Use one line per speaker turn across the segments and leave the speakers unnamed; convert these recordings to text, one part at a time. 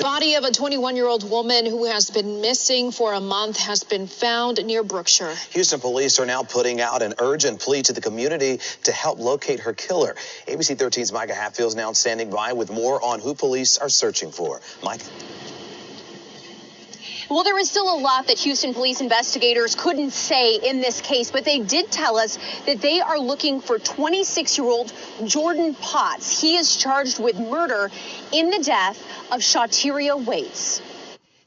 body of a 21-year-old woman who has been missing for a month has been found near Brookshire.
Houston police are now putting out an urgent plea to the community to help locate her killer. ABC 13's Micah Hatfield's now standing by with more on who police are searching for. Mike.
Well, there is still a lot that Houston police investigators couldn't say in this case, but they did tell us that they are looking for 26-year-old Jordan Potts. He is charged with murder in the death of Shawteria Waits.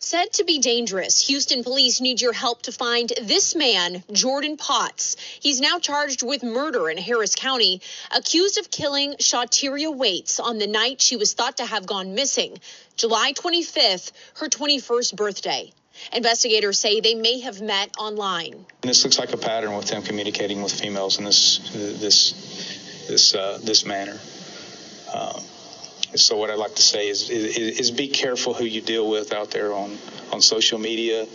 Said to be dangerous, Houston police need your help to find this man, Jordan Potts. He's now charged with murder in Harris County, accused of killing Shawteria Waits on the night she was thought to have gone missing, July 25th, her 21st birthday. Investigators say they may have met online.
This looks like a pattern with them communicating with females in this manner. So what I'd like to say is be careful who you deal with out there on social media,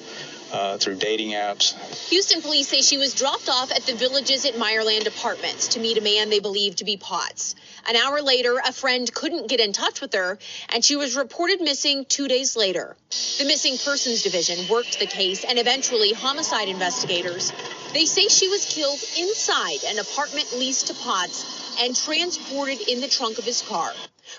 through dating apps.
Houston police say she was dropped off at the Villages at Meyerland Apartments to meet a man they believe to be Potts. An hour later, a friend couldn't get in touch with her, and she was reported missing 2 days later. The Missing Persons Division worked the case, and eventually homicide investigators, they say she was killed inside an apartment leased to Potts and transported in the trunk of his car.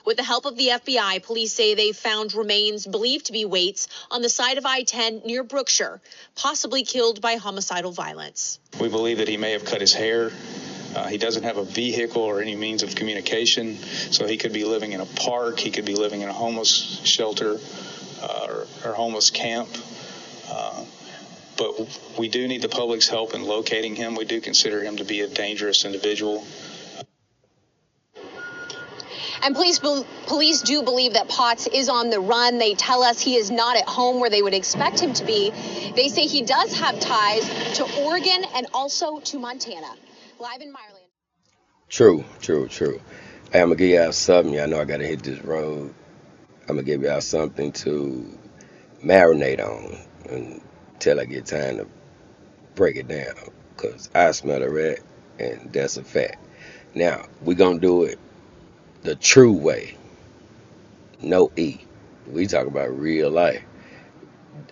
With the help of the FBI, police say they found remains believed to be Waits on the side of I-10 near Brookshire, possibly killed by homicidal violence.
We believe that he may have cut his hair. He doesn't have a vehicle or any means of communication, so he could be living in a park, he could be living in a homeless shelter or homeless camp. But we do need the public's help in locating him. We do consider him to be a dangerous individual.
And police do believe that Potts is on the run. They tell us he is not at home where they would expect him to be. They say he does have ties to Oregon and also to Montana. Live in Meyerland.
True. Hey, I'm going to give y'all something. Y'all know I got to hit this road. I'm going to give y'all something to marinate on until I get time to break it down. Because I smell a rat, and that's a fact. Now, we're going to do it the true way. No E. We talk about real life.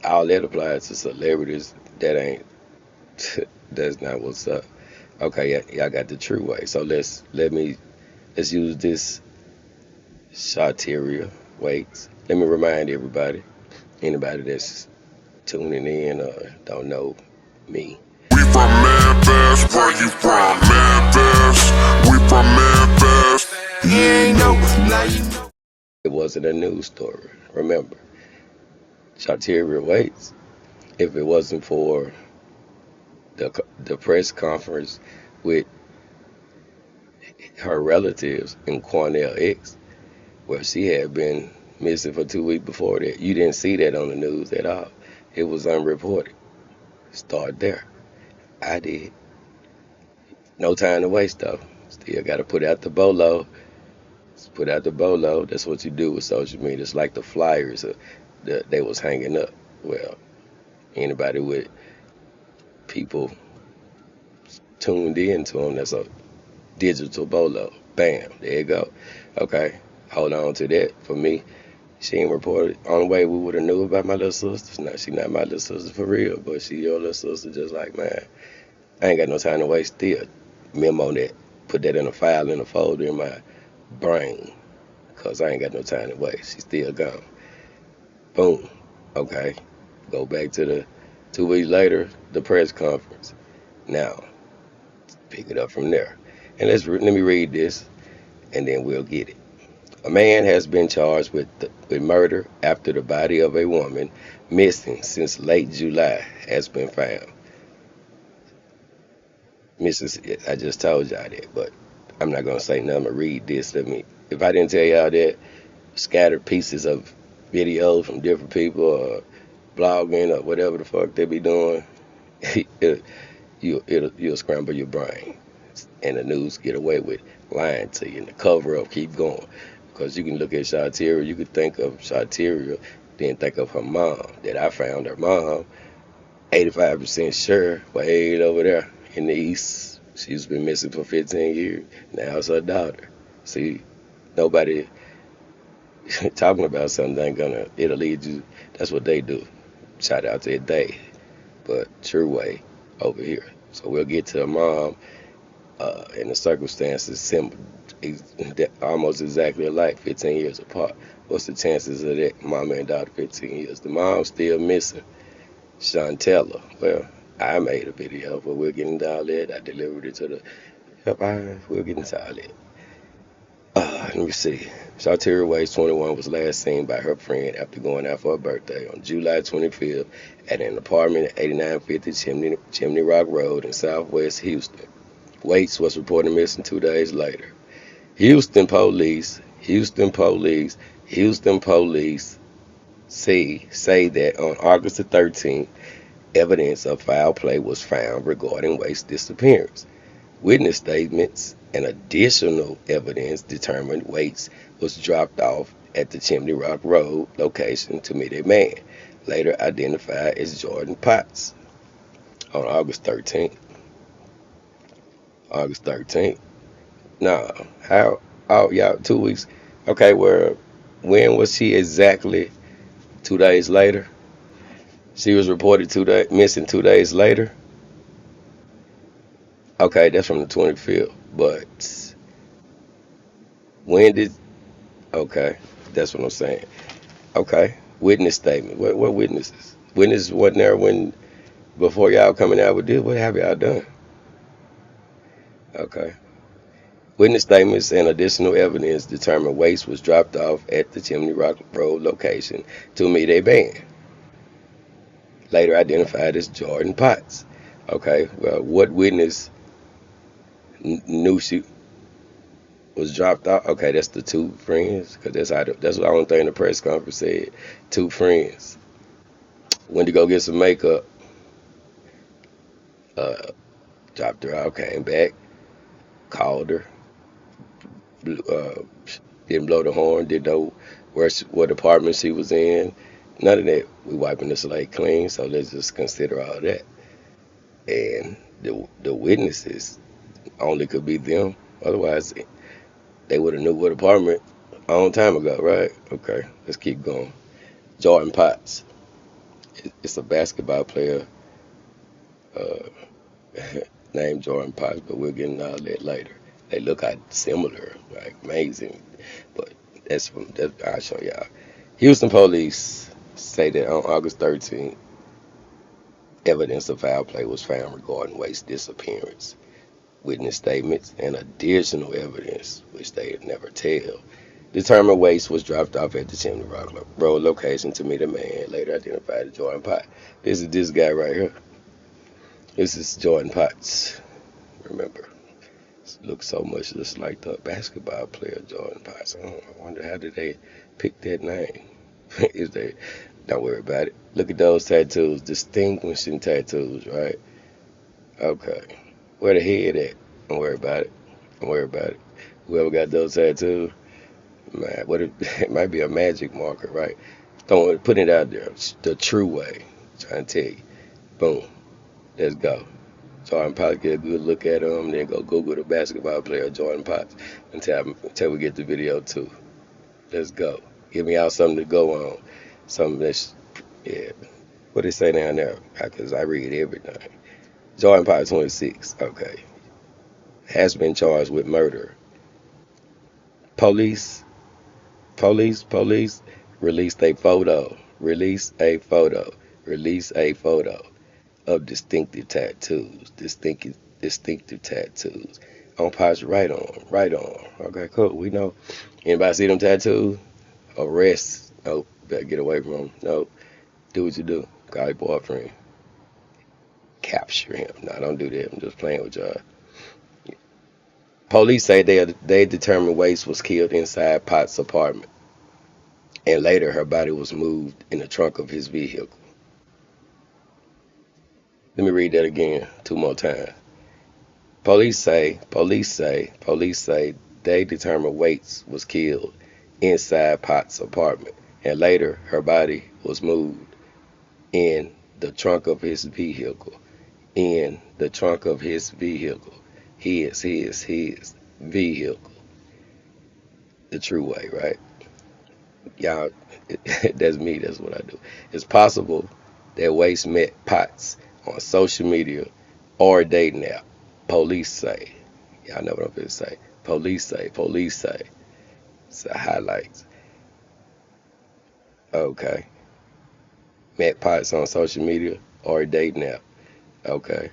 All that applies to celebrities. That's not what's up. Okay, y'all got the true way. So let's use this Shawteria Waits. Let me remind everybody, anybody that's tuning in or don't know me.
We from Memphis, where you from? Memphis, we from Memphis. You ain't know, now you know.
It wasn't a news story. Remember, Shawteria Waits, if it wasn't for the press conference with her relatives in Cornell X, where she had been missing for 2 weeks before that, you didn't see that on the news at all. It was unreported. Start there. I did. No time to waste, though. Still got to put out the bolo. Put out the bolo. That's what you do with social media. It's like the flyers that they was hanging up. Well, anybody with people tuned in to them, that's a digital bolo. Bam, there you go. Okay, hold on to that. For me, she ain't reported. Only way we would have knew about my little sister. Now, she not my little sister for real, but she your little sister. Just like, man, I ain't got no time to waste. Still, memo that. Put that in a file, in a folder in my brain, because I ain't got no time to waste. She's still gone. Boom. Okay. Go back to the 2 weeks later, the press conference. Now, pick it up from there. And let me read this, and then we'll get it. A man has been charged with murder after the body of a woman missing since late July has been found. I just told y'all that, but I'm not going to say nothing. I'm going to read this. If I didn't tell y'all that, scattered pieces of videos from different people or blogging or whatever the fuck they be doing, you'll scramble your brain. And the news get away with lying to you, and the cover-up keep going. Because you can look at Shawteria, you could think of Shawteria, then think of her mom, that I found her mom, 85% sure, way over there in the East. She's been missing for 15 years. Now it's her daughter. See, nobody talking about something ain't gonna, it'll lead you. That's what they do. Shout out to they, but true way over here. So we'll get to the mom and the circumstances almost exactly alike, 15 years apart. What's the chances of that? Mama and daughter, 15 years. The mom's still missing. Shawteria. Well, I made a video, but we'll get into all that. I delivered it to the. We'll get into all that. Let me see. Shawteria Waits, 21, was last seen by her friend after going out for her birthday on July 25th at an apartment at 8950 Chimney Rock Road in Southwest Houston. Waits was reported missing 2 days later. Houston police say that on August the 13th, evidence of foul play was found regarding Waits' disappearance. Witness statements and additional evidence determined Waits was dropped off at the Chimney Rock Road location to meet a man, later identified as Jordan Potts, on August 13th. August 13th. No, how? Oh, yeah, 2 weeks. Okay, when was she exactly? 2 days later. She was reported missing 2 days later. Okay, that's from the 25th. But when did? Okay, that's what I'm saying. Okay, witness statement. What witnesses? Witnesses wasn't there when before y'all coming out with this. What have y'all done? Okay. Witness statements and additional evidence determined Waits was dropped off at the Chimney Rock Road location to meet a band, later identified as Jordan Potts. Okay, well, what witness knew she was dropped off? Okay, that's the two friends, because that's the only thing the press conference said. Two friends went to go get some makeup, dropped her off, came back, called her, didn't blow the horn, didn't know what apartment she was in. None of that. We wiping the slate clean, so let's just consider all that. And the witnesses only could be them. Otherwise, they would have knew what apartment a long time ago, right? Okay, let's keep going. Jordan Potts. It's a basketball player named Jordan Potts, but we'll get into all that later. They look similar, like amazing, but I'll show y'all. Houston police say that on August 13th, evidence of foul play was found regarding Waits' disappearance. Witness statements and additional evidence, which they never tell, determined Waits was dropped off at the Chimney Rock Road location to meet a man, later identified as Jordan Potts. This is this guy right here. This is Jordan Potts. Remember, looks so much just like the basketball player Jordan Potts. I wonder how did they pick that name? Don't worry about it. Look at those tattoos, distinguishing tattoos, right? Okay. Where the head at? Don't worry about it. Don't worry about it. Whoever got those tattoos, man, it might be a magic marker, right? Don't put it out there. The true way. Trying to tell you. Boom. Let's go. Jordan Potts, get a good look at him, then go Google the basketball player Jordan Potts until we get the video too. Let's go. Give me out something to go on. Something that's, yeah. What they say down there? Because I read everything. Jordan Potts, 26. Okay. Has been charged with murder. Police released a photo of distinctive tattoos on Potts' right arm. Okay, cool. We know. Anybody see them tattoos? Arrest. Nope. Better get away from them. Nope. Do what you do. Call your boyfriend. Capture him. No, don't do that. I'm just playing with y'all. Police say they determined Waits was killed inside Potts' apartment, and later her body was moved in the trunk of his vehicle. Let me read that again 2 more times. Police say they determined Waits was killed inside Potts' apartment, and later her body was moved in the trunk of his vehicle. In the trunk of his vehicle. His vehicle. The true way, right? Y'all, that's me. That's what I do. It's possible that Waste met Potts on social media or a dating app. Police say. Y'all know what I'm going to say. Police say. Police say. It's the highlights. Okay. Met Potts on social media or a dating app. Okay.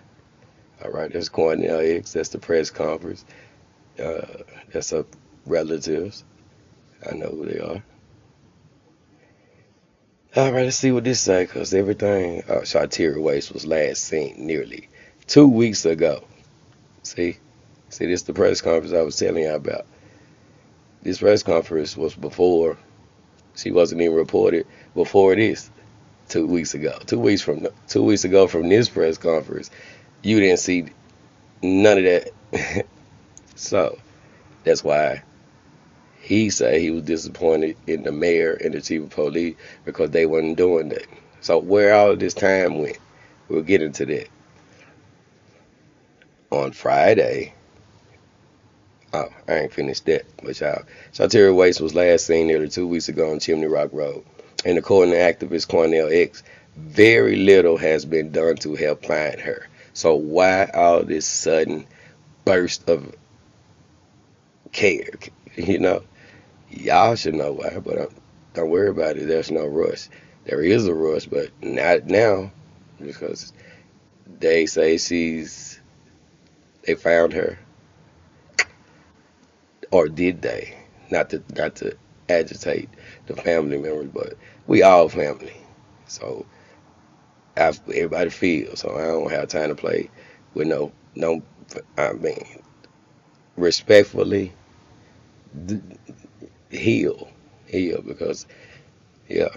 All right. That's Cornell X. That's the press conference. That's her relatives. I know who they are. All right, let's see what this say, because everything, Shawteria Waste was last seen nearly 2 weeks ago. See, this the press conference I was telling you about. This press conference was before, she wasn't even reported before this 2 weeks ago. 2 weeks ago from this press conference, you didn't see none of that. So that's why he said he was disappointed in the mayor and the chief of police because they wasn't doing that. So where all of this time went, we'll get into that. On Friday, I ain't finished that, but y'all, Shawteria Waste was last seen nearly 2 weeks ago on Chimney Rock Road. And according to activist Cornell X, very little has been done to help find her. So why all this sudden burst of care? You know, y'all should know why, but don't worry about it. There's no rush. There is a rush, but not now, because they say they found her, or did they? Not to agitate the family members, but we all family. So everybody feels. So I don't have time to play with no. I mean, respectfully, heal, because yeah,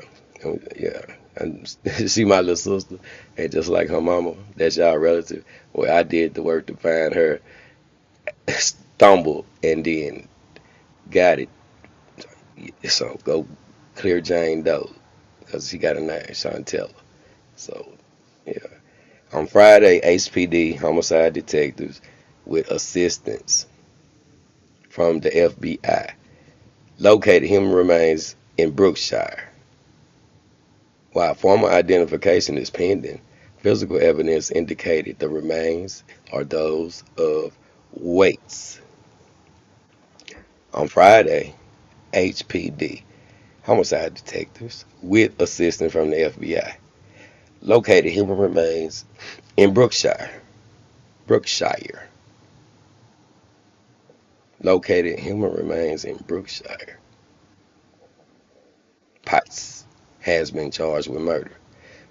and she my little sister, and just like her mama, that's y'all relative. Well, I did the work to find her, stumbled, and then got it. So go clear Jane Doe, because she got a name, Chantella. So yeah, on Friday, HPD homicide detectives with assistance from the FBI located human remains in Brookshire. While formal identification is pending, physical evidence indicated the remains are those of Waits. On Friday, HPD homicide detectives with assistance from the FBI located human remains in Brookshire. Located human remains in Brookshire. Potts has been charged with murder.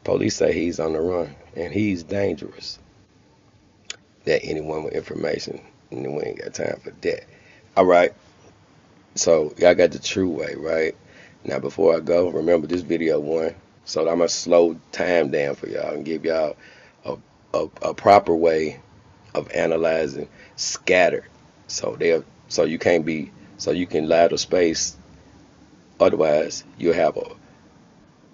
Police say he's on the run and he's dangerous. That anyone with information, and we ain't got time for that. All right, so y'all got the true way, right? Now before I go, remember this video one, so I'm gonna slow time down for y'all and give y'all a proper way of analyzing scattered. So you can lie to space. Otherwise, you'll have a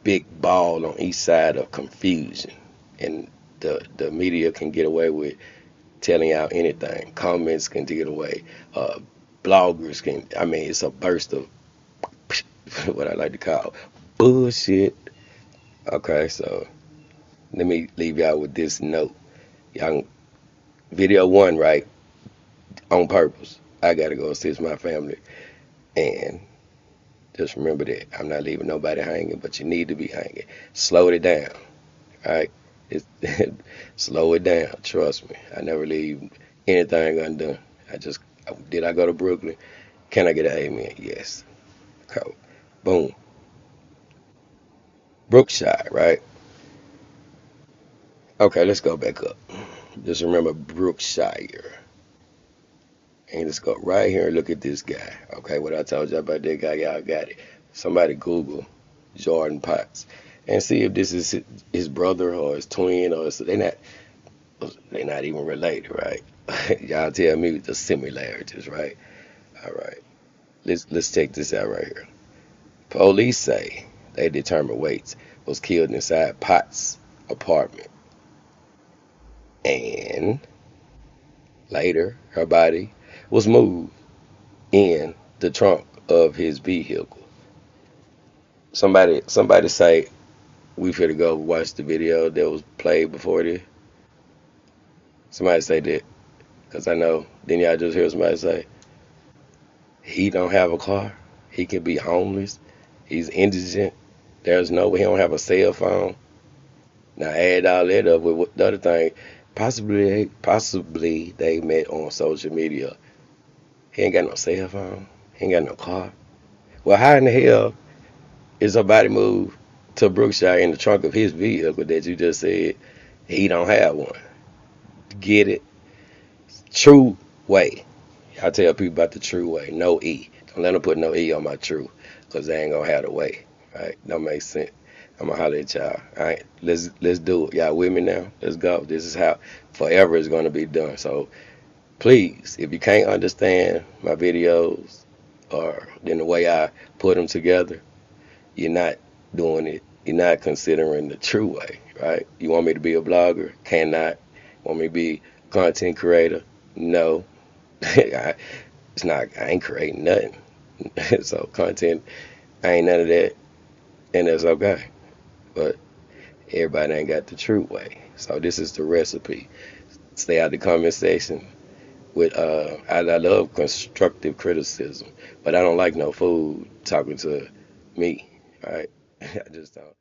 big ball on each side of confusion, and the media can get away with telling y'all anything. Comments can get away. Bloggers can. I mean, it's a burst of what I like to call bullshit. Okay, so let me leave y'all with this note. Y'all, video one, right? On purpose. I gotta go assist my family, and just remember that I'm not leaving nobody hanging, but you need to be hanging. Slow it down, all right? Slow it down. Trust me. I never leave anything undone. Did I go to Brooklyn? Can I get an amen? Yes. Cool. Boom. Brookshire, right? Okay, let's go back up. Just remember Brookshire. And let's go right here and look at this guy. Okay, what I told you about that guy, y'all got it. Somebody Google Jordan Potts and see if this is his brother or his twin, or they're not even related, right? Y'all tell me the similarities, right? All right. Let's check this out right here. Police say they determined Waits was killed inside Potts' apartment, and later her body was moved in the trunk of his vehicle. Somebody say we finna go watch the video that was played before this. Somebody say that, cause I know. Then y'all just hear somebody say he don't have a car. He can be homeless. He's indigent. There's no way he don't have a cell phone. Now add all that up with the other thing. Possibly they met on social media. He ain't got no cell phone. He ain't got no car. Well, how in the hell is somebody moved to Brookshire in the trunk of his vehicle that you just said he don't have one? Get it? True way. I tell people about the true way. No E. Don't let them put no E on my true, because they ain't gonna have the way. Right? Don't make sense. I'm gonna holler at y'all. All right, let's do it. Y'all with me now? Let's go. This is how forever is gonna be done. So please, if you can't understand my videos or then the way I put them together, you're not doing it. You're not considering the true way, right? You want me to be a blogger? Cannot. Want me to be a content creator? No. It's not. I ain't creating nothing. So content, I ain't none of that, and that's okay. But everybody ain't got the true way. So this is the recipe. Stay out the comment section. With I love constructive criticism, but I don't like no food talking to me. Right? I just don't.